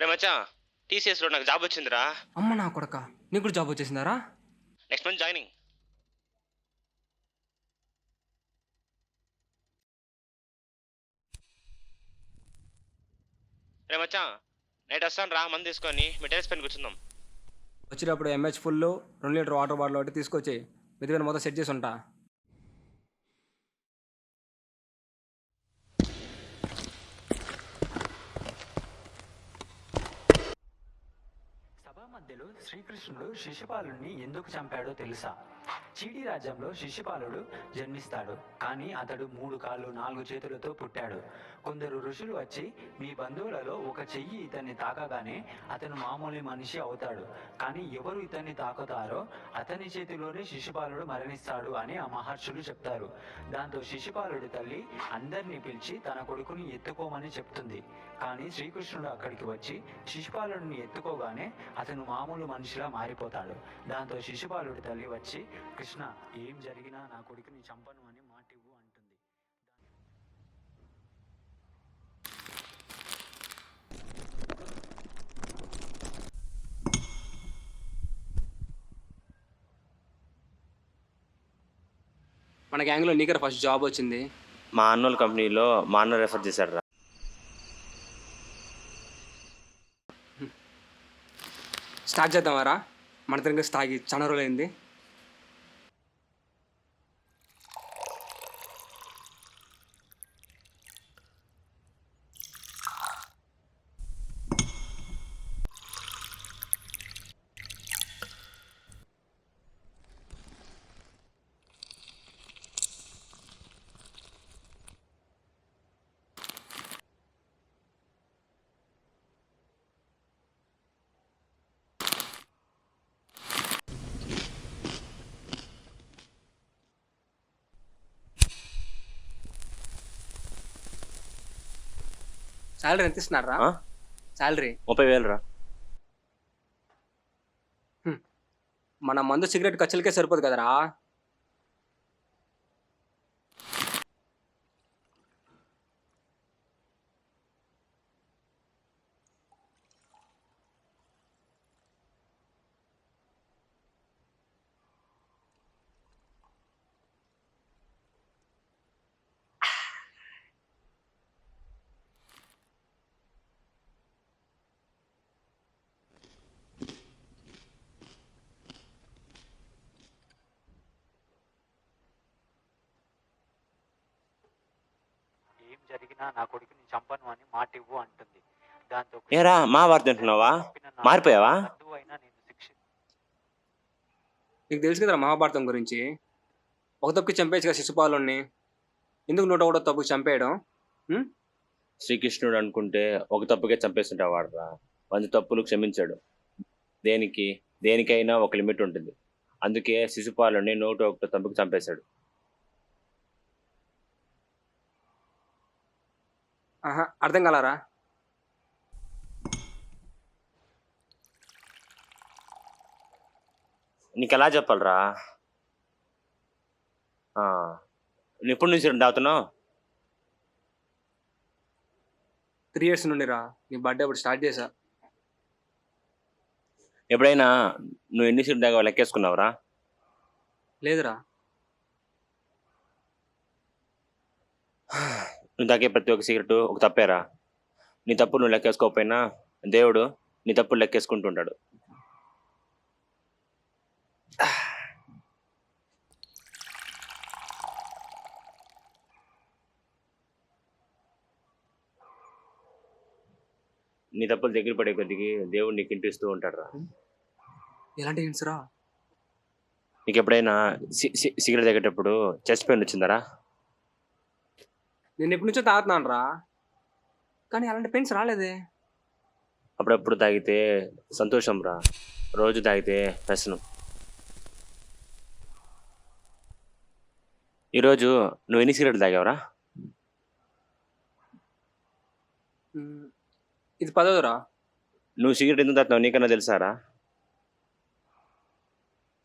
రే మచ్చా, టీసీఎస్లో నాకు జాబ్ వచ్చిందిరా. అమ్మ నా కొడక, నీకు కూడా జాబ్ వచ్చేసిందారా? Next month joining. రే మచ్చా, నైట్ వస్తాను రా, మంది తీసుకొని మీ టెరెస్ పైన కూర్చుందాం. వచ్చేటప్పుడు ఎంహెచ్ ఫుల్ 2 లీటర్ వాటర్ బాటిల్ ఒకటి తీసుకొచ్చి మీద మొత్తం సెట్ చేసి ఉంటా. సభా మధ్యలో శ్రీకృష్ణుడు శిశుపాలుని ఎందుకు చంపాడో తెలుసా? చీడి రాజ్యంలో శిశుపాలుడు జన్మిస్తాడు. కానీ అతడు 3 కాళ్ళు 4 చేతులతో పుట్టాడు. కొందరు ఋషులు వచ్చి మీ బంధువులలో ఒక చెయ్యి ఇతన్ని తాకగానే అతను మామూలు మనిషి అవుతాడు, కానీ ఎవరు ఇతన్ని తాకుతారో అతని చేతిలోనే శిశుపాలుడు మరణిస్తాడు అని ఆ మహర్షులు చెప్తారు. దాంతో శిశుపాలుడి తల్లి అందరినీ పిలిచి తన కొడుకుని ఎత్తుకోమని చెప్తుంది. కానీ శ్రీకృష్ణుడు అక్కడికి వచ్చి శిశుపాలుడిని ఎత్తుకోగానే అతను మామూలు మనిషిలా మారిపోతాడు. దాంతో శిశుపాలుడి తల్లి వచ్చి, కృష్ణ, ఏం జరిగినా నా కొడుకుని చంపను అని మాటివ్వు అంటుంది. మన గ్యాంగ్లో నీకర ఫస్ట్ జాబ్ వచ్చింది. మా అన్నోళ్ళ కంపెనీలో మా అన్న రెఫర్ చేశాడు రా. స్టార్ట్ చేద్దామారా? మన దగ్గర స్టాక్ చాలా రోజులైంది. శాలరీ ఎంత ఇస్తున్నారా? ఆ? శాలరీ 30,000 రా. మన మందు సిగరెట్ ఖర్చులకే సరిపోదు కదరా. ఏం జరిగినా నా కొడుకుని చంపను అని మాటివ్వు అంటుంది. దాంతో ఏరా మా వార్త తింటున్నావా? మారిపోయావా? అయినా నేను శిక్ష నీకు తెలుసు కదరా మహాభారతం గురించి. ఒక తప్పుకి చంపేయచ్చు కదా శిశుపాలుని. ఎందుకు 101 తప్పుకి చంపేయడం? శ్రీకృష్ణుడు అనుకుంటే ఒక తప్పుకే చంపేస్తుంటావాడు రా. 100 తప్పులు క్షమించాడు. దేనికైనా ఒక లిమిట్ ఉంటుంది. అందుకే శిశుపాలుని 101 తప్పుకి చంపేశాడు. ఆహా, అర్థం కాలారా? నీకు ఎలా చెప్పాలరా? నువ్వు ఎప్పటి నుంచి తాగుతున్నావు? 3 years నుండి రా. నీ బర్త్డే అప్పుడు స్టార్ట్ చేశా. ఎప్పుడైనా నువ్వు ఎన్ని సీట్లు దాకా లెక్కేసుకున్నావురా? లేదురా. నువ్వు తాగే ప్రతి ఒక్క సిగరెట్ ఒక తప్పేరా. నీ తప్పు నువ్వు లెక్కేసుకోకపోయినా దేవుడు నీ తప్పులు లెక్కేసుకుంటుంటాడు. నీ తప్పులు దగ్గర పడే కొద్దికి దేవుడు నీకు ఇంటిస్తూ ఉంటాడు రా. ఎలాంటి హింట్స్ రా? నీకు ఎప్పుడైనా సిగరెట్ తాగేటప్పుడు చెస్ట్ పెయిన్ వచ్చిందరా? నేను ఎప్పటి నుంచో తాగుతున్నాను రా, కానీ అలాంటి పెయిన్స్ రాలేదే. అప్పుడప్పుడు తాగితే సంతోషం రా, రోజు తాగితే వ్యసనం. ఈరోజు నువ్వు ఎన్ని సిగరెట్లు తాగావురా? ఇది 10వ. నువ్వు సిగరెట్ ఎందుకు తాగుతున్నావు నీకన్నా తెలుసారా?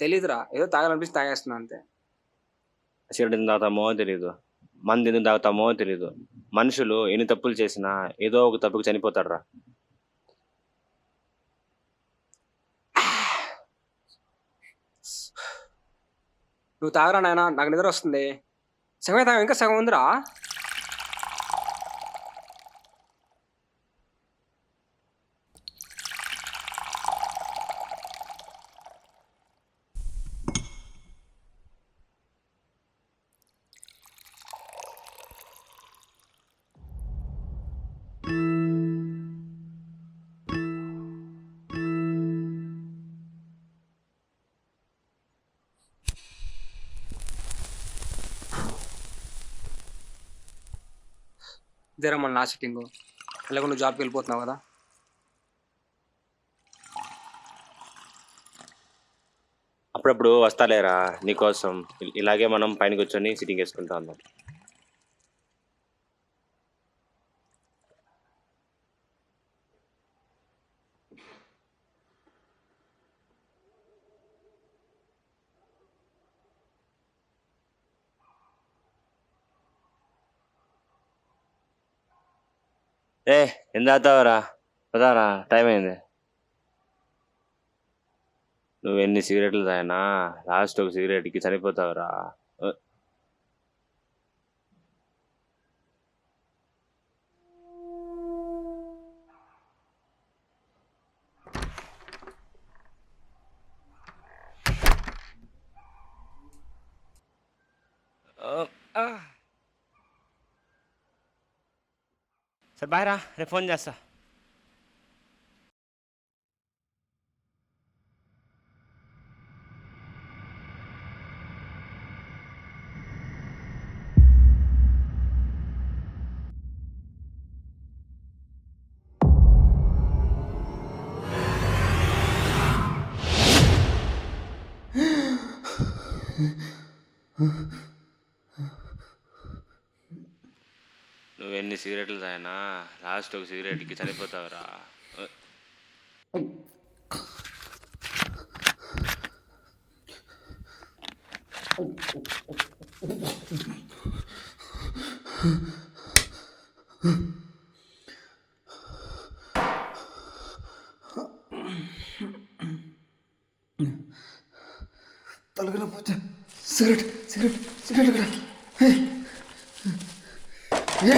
తెలీదురా, ఏదో తాగాలనిపిస్తే తాగేస్తున్నా అంతే. సిగరెట్ ఎందుకు తాగుతామో తెలియదు, మందు ఎందుకు తాగుతామో తెలియదు. మనుషులు ఎన్ని తప్పులు చేసినా ఏదో ఒక తప్పుకు చనిపోతారు రా. నువ్వు తాగరా నాయన, నాకు నిద్ర వస్తుంది. సగమే తాగా, ఇంకా సగం ఉందిరా. ఇదేరా మన లాస్ట్ సిట్టింగ్. ఎలాగో నువ్వు జాబ్కి వెళ్ళిపోతున్నావు కదా. అప్పుడప్పుడు వస్తాలేరా నీకోసం. ఇలాగే మనం పైన కూర్చొని సిట్టింగ్ వేసుకుంటా ఉన్నాం. ఎంత తాగుతావురా? పదారా, టైం అయింది. నువ్వు ఎన్ని సిగరెట్లు తాగినా లాస్ట్ ఒక సిగరెట్కి చనిపోతావురా. సరే బాయ్ రా, రేపు ఫోన్ చేస్తా. నువ్వు ఎన్ని సిగరెట్లు తాగినా లాస్ట్ ఒక సిగరెట్కి చనిపోతావురా. తలగన పోతే సిగరెట్ సిగరెట్ సిగరెట్ ఇక్కడ. ఏ